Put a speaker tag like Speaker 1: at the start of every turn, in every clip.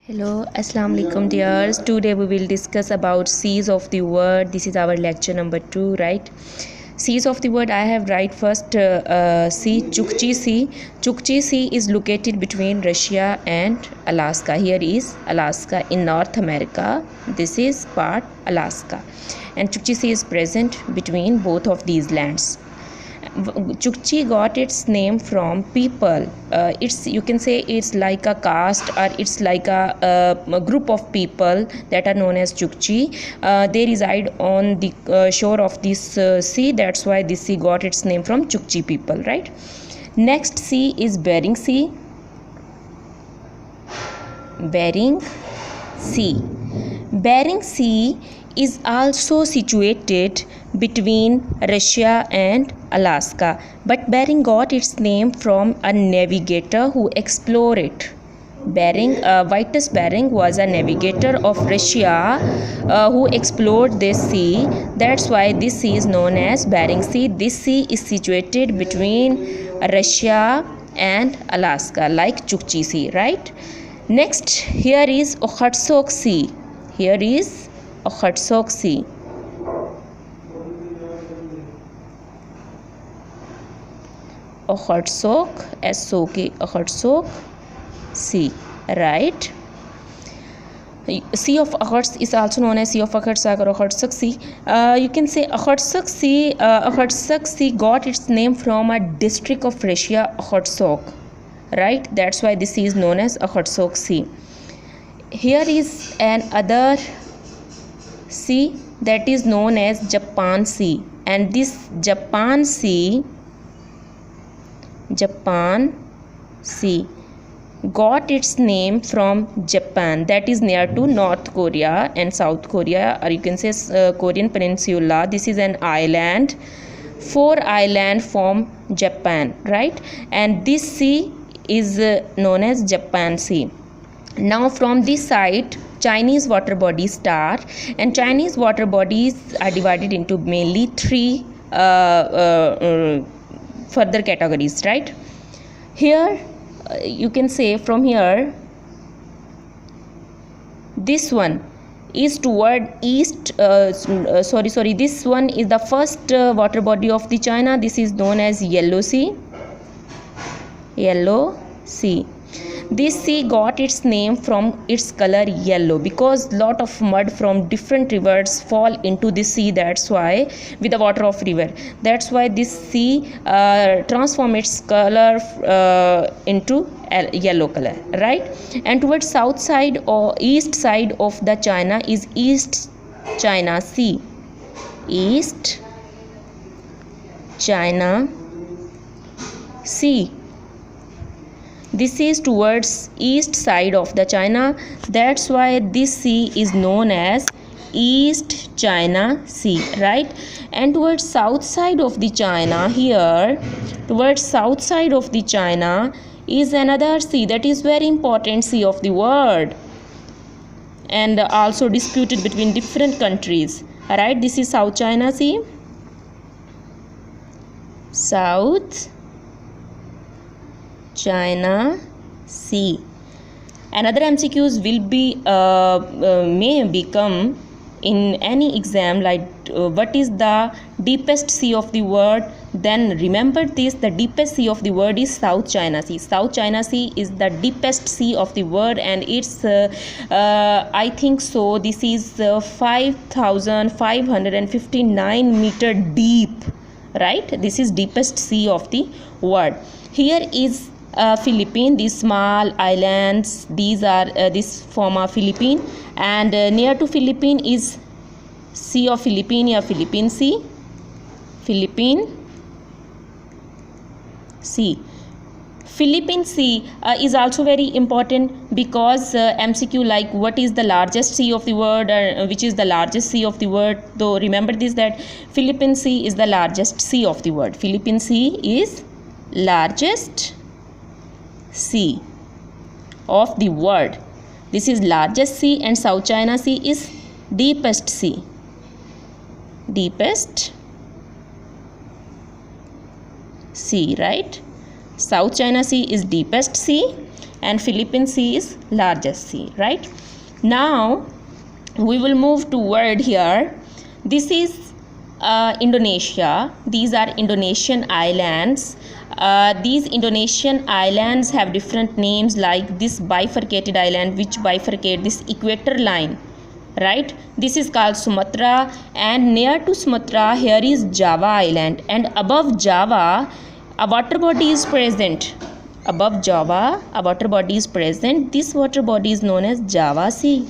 Speaker 1: Hello, Assalamu alaikum dears. Today we will discuss about C's of the word. This is our lecture number 2, right? C's of the word I have write first C, Chukchi Sea. Chukchi Sea is located between Russia and Alaska. Here is Alaska in North America. This is part Alaska. And Chukchi Sea is present between both of these lands. Chukchi got its name from people. It's, you can say, it's like a caste, or it's like a group of people that are known as Chukchi. They reside on the shore of this sea. That's why this sea got its name from Chukchi people, right? Next sea is Bering Sea. Bering Sea. Bering Sea is also situated between Russia and Alaska, but Bering got its name from a navigator who explored it. Bering, Vitus Bering was a navigator of Russia who explored this sea. That's why this sea is known as Bering Sea. This sea is situated between Russia and Alaska, like Chukchi Sea, right? Next, here is Okhotsk Sea. Here is Okhotsk Sea. Okhotsk, S-O-K, Okhotsk Sea, right? Sea of Okhotsk is also known as Sea of Okhotsk or Okhotsk Sea. You can say Okhotsk Sea got its name from a district of Russia, Okhotsk, right? That's why this sea is known as Okhotsk Sea. Here is another sea that is known as Japan Sea, and this Japan Sea got its name from Japan, that is near to North Korea and South Korea, or you can say Korean Peninsula. This is an island. 4 islands form Japan, right? And this sea is known as Japan Sea. Now from this side, Chinese water bodies start, and Chinese water bodies are divided into mainly 3 further categories, right? Here you can say from here, this one is toward east. This one is the first water body of the China. This is known as Yellow Sea. Yellow Sea. This sea got its name from its color yellow, because lot of mud from different rivers fall into this sea. That's why, with the water of river, that's why this sea transform its color into yellow color, right? And towards south side or east side of the China is East China Sea. East China Sea. This is towards east side of the China. That's why this sea is known as East China Sea, right? And towards south side of the China, here towards south side of the China is another sea that is very important sea of the world, and also disputed between different countries. Alright, this is South China Sea. South China Sea. Another MCQs will be may become in any exam, like what is the deepest sea of the world? Then remember this, the deepest sea of the world is South China Sea. South China Sea is the deepest sea of the world, and it's I think so this is 5,559 meter deep, right? This is deepest sea of the world. Here is Philippines. These small islands, these are this form of Philippines, and near to Philippines is Sea of Philippines or Philippine Sea. Philippine Sea. Philippine Sea is also very important, because MCQ like what is the largest sea of the world, or which is the largest sea of the world. Though remember this, that Philippine Sea is the largest sea of the world. Philippine Sea is largest sea of the world. This is largest sea, and South China Sea is deepest sea. Deepest sea, right? South China Sea is deepest sea, and Philippine Sea is largest sea, right? Now we will move toward here. This is Indonesia. These are Indonesian islands. These Indonesian islands have different names, like this bifurcated island which bifurcate this equator line, right? This is called Sumatra, and near to Sumatra here is Java island, and above Java a water body is present. Above Java a water body is present. This water body is known as Java Sea.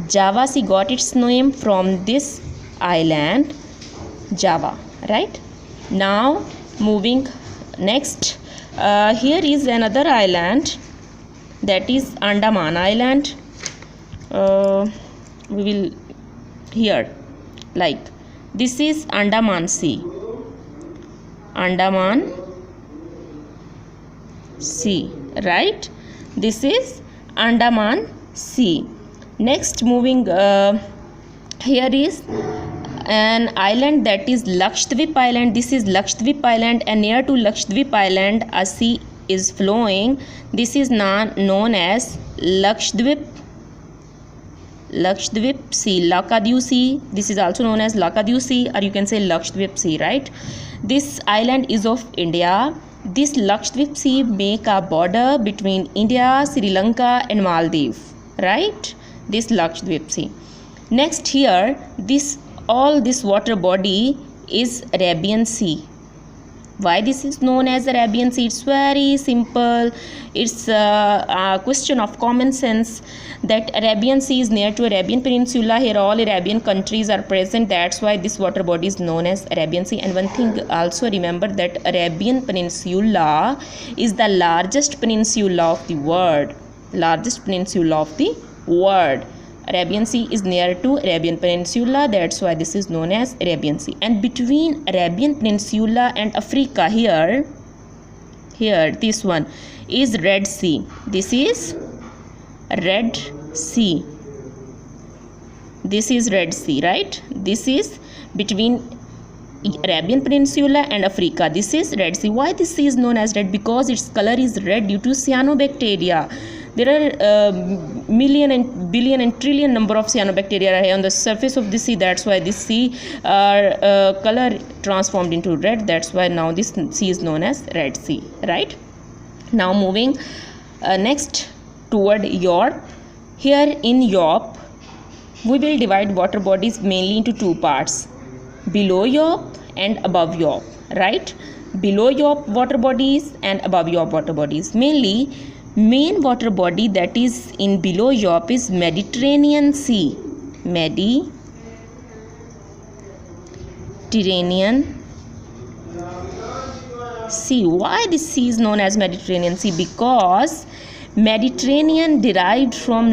Speaker 1: Java Sea got its name from this island Java, right? Now moving next, here is another island, that is Andaman Island. We will here, like this is Andaman Sea. Andaman Sea, right? This is Andaman Sea. Next moving, here is an island, that is Lakshadweep Island. This is Lakshadweep Island, and near to Lakshadweep Island a sea is flowing. This is known as Lakshadweep Sea, Lakadiu Sea. This is also known as Lakadiu Sea, or you can say Lakshadweep Sea, right? This island is of India. This Lakshadweep Sea make a border between India, Sri Lanka and Maldives, right? This Lakshadweep Sea. Next here, this water body is Arabian Sea. Why this is known as Arabian Sea? It's very simple. It's a question of common sense, that Arabian Sea is near to Arabian Peninsula. Here all Arabian countries are present. That's why this water body is known as Arabian Sea. And one thing also remember, that Arabian Peninsula is the largest peninsula of the world. Largest peninsula of the world. Arabian Sea is near to Arabian Peninsula, that's why this is known as Arabian Sea. And between Arabian Peninsula and Africa, here this one is Red Sea. This is Red Sea. This is Red Sea, right? This is between Arabian Peninsula and Africa. This is Red Sea. Why this sea is known as red? Because its color is red due to cyanobacteria. There are million and billion and trillion number of cyanobacteria on the surface of the sea. That's why this sea color transformed into red. That's why now this sea is known as Red Sea, right? Now moving next toward Europe. Here in Europe, we will divide water bodies mainly into two parts: below Europe and above Europe, right? Below Europe water bodies and above Europe water bodies. Main water body that is in below Europe is Mediterranean Sea. Mediterranean Sea. Why this sea is known as Mediterranean Sea? Because Mediterranean derived from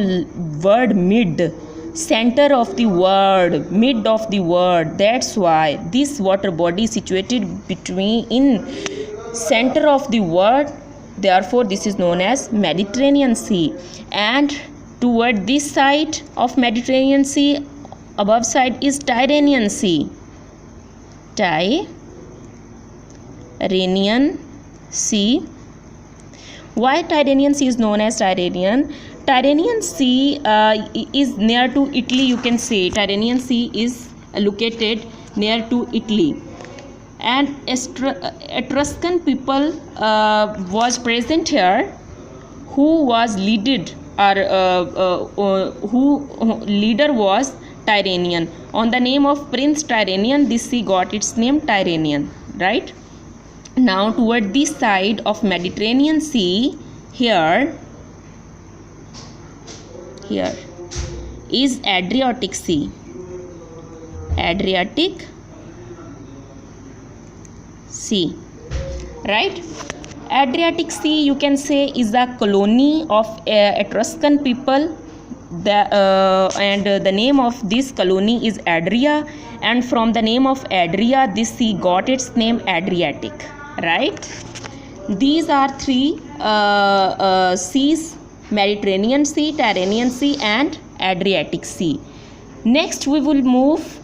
Speaker 1: word mid, center of the world, mid of the world. That's why this water body is situated in center of the world. Therefore this is known as Mediterranean Sea. And toward this side of Mediterranean Sea, above side is Tyrrhenian Sea. Tyrrhenian Sea. Why Tyrrhenian Sea is known as Tyrrhenian? Tyrrhenian Sea is near to Italy, you can say. Tyrrhenian Sea is located near to Italy. And Etruscan people was present here, who was leader was Tyrrhenian. On the name of Prince Tyrrhenian, this sea got its name Tyrrhenian, right? Now toward this side of Mediterranean Sea, here is Adriatic Sea. Adriatic Sea, right? Adriatic Sea, you can say, is a colony of Etruscan people. The name of this colony is Adria, and from the name of Adria, this sea got its name Adriatic, right? These are three seas: Mediterranean Sea, Tyrrhenian Sea and Adriatic Sea. Next we will move.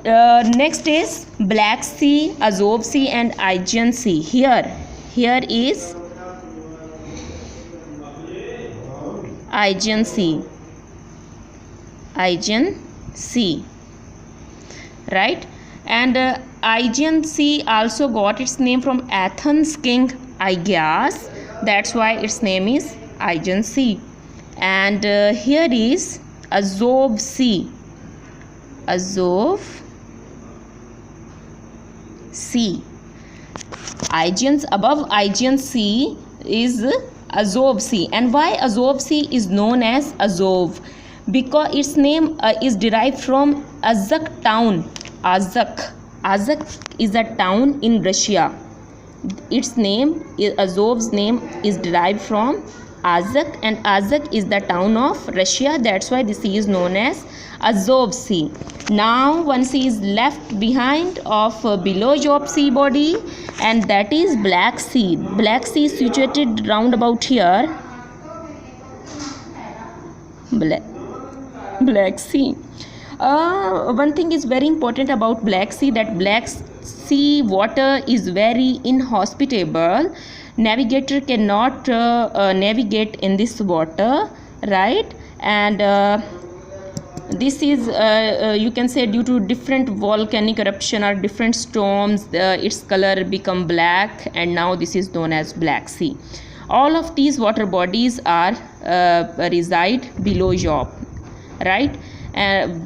Speaker 1: Next is Black Sea, Azov Sea and Aegean Sea. Here is Aegean Sea. Aegean Sea, right? And Aegean Sea also got its name from Athens king Aegeus. That's why its name is Aegean Sea. And here is Azov Sea. Azov Sea. Above Aegean Sea is Azov Sea. And why Azov Sea is known as Azov? Because its name is derived from Azak town. Azak is a town in Russia. Its name, Azov's name, is derived from Azak, and Azak is the town of Russia. That's why the sea is known as Azov Sea. Now one sea is left behind of below Azov Sea body, and that is Black Sea. Black Sea is situated round about here. Black Sea. One thing is very important about Black Sea, that Black Sea water is very inhospitable. Navigator cannot navigate in this water, right? And this is you can say due to different volcanic eruption or different storms, its color become black, and now this is known as Black Sea. All of these water bodies are reside below Europe, right?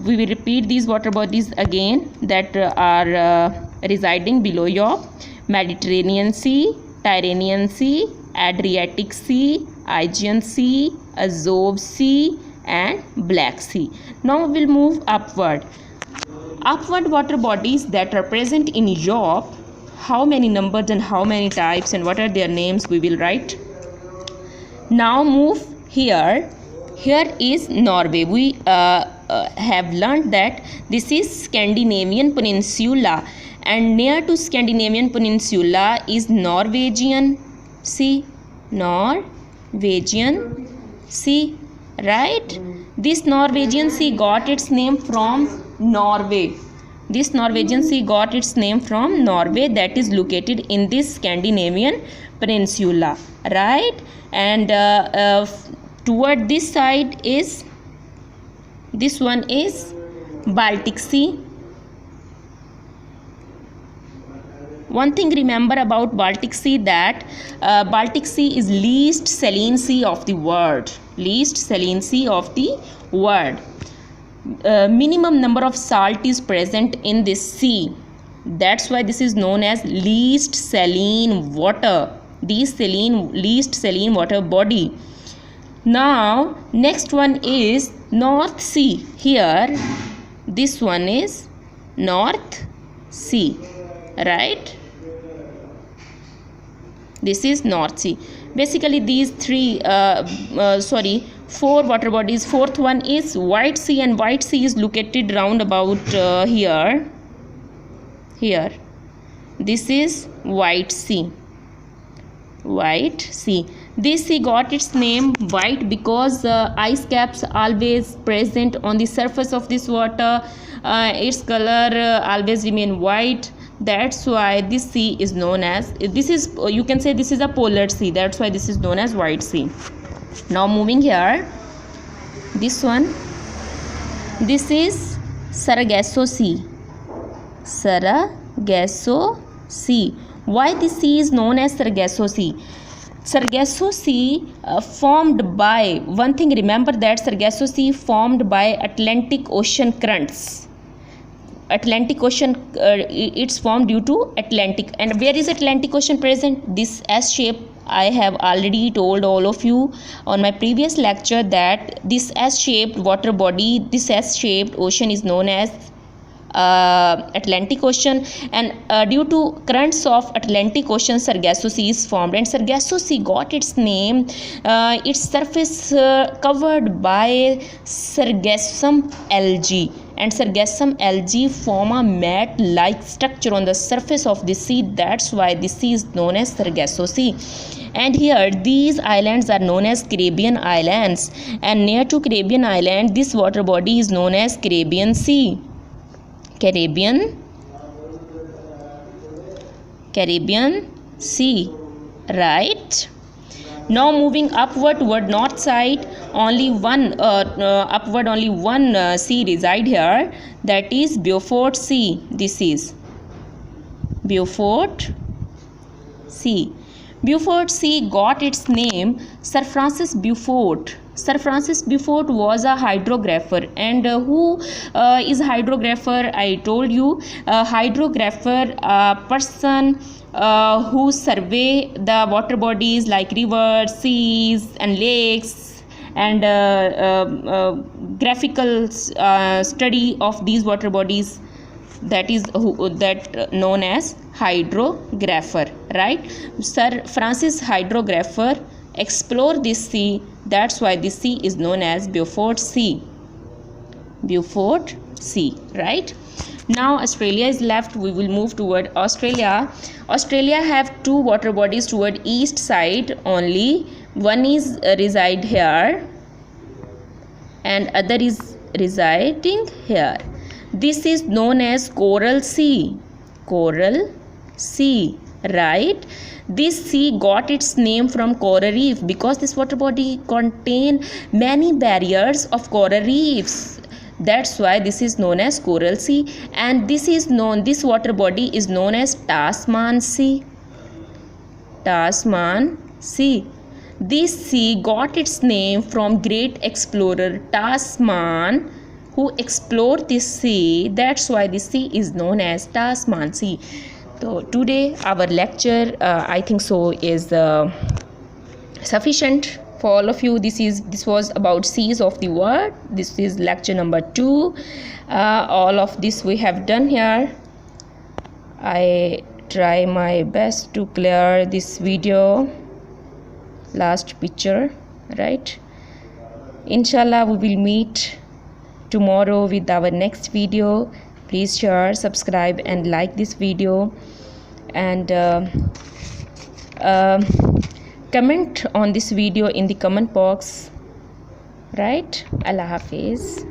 Speaker 1: We will repeat these water bodies again that are residing below Europe: Mediterranean Sea, Tyrrhenian Sea, Adriatic Sea, Aegean Sea, Azov Sea, and Black Sea. Now we will move upward. Upward water bodies that are present in Europe, how many numbers and how many types and what are their names, we will write. Now move here. Here is Norway. We have learned that this is Scandinavian Peninsula, and near to Scandinavian Peninsula is Norwegian Sea. Norwegian Sea, right? This Norwegian Sea got its name from Norway. This Norwegian Sea got its name from Norway, that is located in this Scandinavian Peninsula, right? And toward this side is, this one is Baltic Sea. One thing remember about Baltic Sea, that Baltic Sea is least saline sea of the world. Least saline sea of the world. Minimum number of salt is present in this sea. That's why this is known as least saline water. Least saline water body. Now next one is North Sea. Here this one is North Sea, right? This is North Sea. Basically these four water bodies. Fourth one is White Sea, and White Sea is located round about here. This is White Sea. White Sea. This sea got its name white because ice caps always present on the surface of this water. Its color always remain white. That's why this sea is known as, this is, you can say this is a polar sea. That's why this is known as White Sea. Now moving here, this one, this is Sargasso Sea. Sargasso Sea. Why this sea is known as Sargasso Sea? Sargasso Sea formed by, one thing remember, that Sargasso Sea formed by Atlantic Ocean currents. Atlantic Ocean, it's formed due to Atlantic. And where is Atlantic Ocean present? This S shape, I have already told all of you on my previous lecture that this S-shaped water body, this S-shaped ocean is known as Atlantic Ocean, and due to currents of Atlantic Ocean, Sargasso Sea is formed. And Sargasso Sea got its name, its surface covered by Sargassum algae, and Sargassum algae form a mat-like structure on the surface of the sea. That's why the sea is known as Sargasso Sea. And here these islands are known as Caribbean Islands, and near to Caribbean Island this water body is known as Caribbean Sea. Caribbean Sea, right? Now moving upward toward north side, only one sea reside here, that is Beaufort Sea. This is Beaufort Sea. Beaufort Sea got its name Sir Francis Beaufort. Sir Francis Beaufort was a hydrographer, and who is hydrographer? I told you, hydrographer, a person who survey the water bodies like rivers, seas, and lakes, and graphical study of these water bodies. That is known as hydrographer, right? Sir Francis hydrographer explore this sea, that's why this sea is known as Beaufort Sea. Beaufort Sea, right? Now Australia is left, we will move toward Australia. Australia have two water bodies toward east side only. One is reside here and other is residing here. This is known as Coral Sea. Coral Sea, right? This sea got its name from coral reef because this water body contain many barriers of coral reefs. That's why this is known as Coral Sea. And this water body is known as Tasman Sea. Tasman Sea. This sea got its name from great explorer Tasman, who explored this sea. That's why this sea is known as Tasman Sea. So today our lecture, I think so, is sufficient for all of you. This was about seas of the world. This is lecture number 2. All of this we have done here. I try my best to clear this video. Last picture, right? Inshallah we will meet tomorrow with our next video. Please share, subscribe and like this video, and comment on this video in the comment box, right? Allah Hafiz.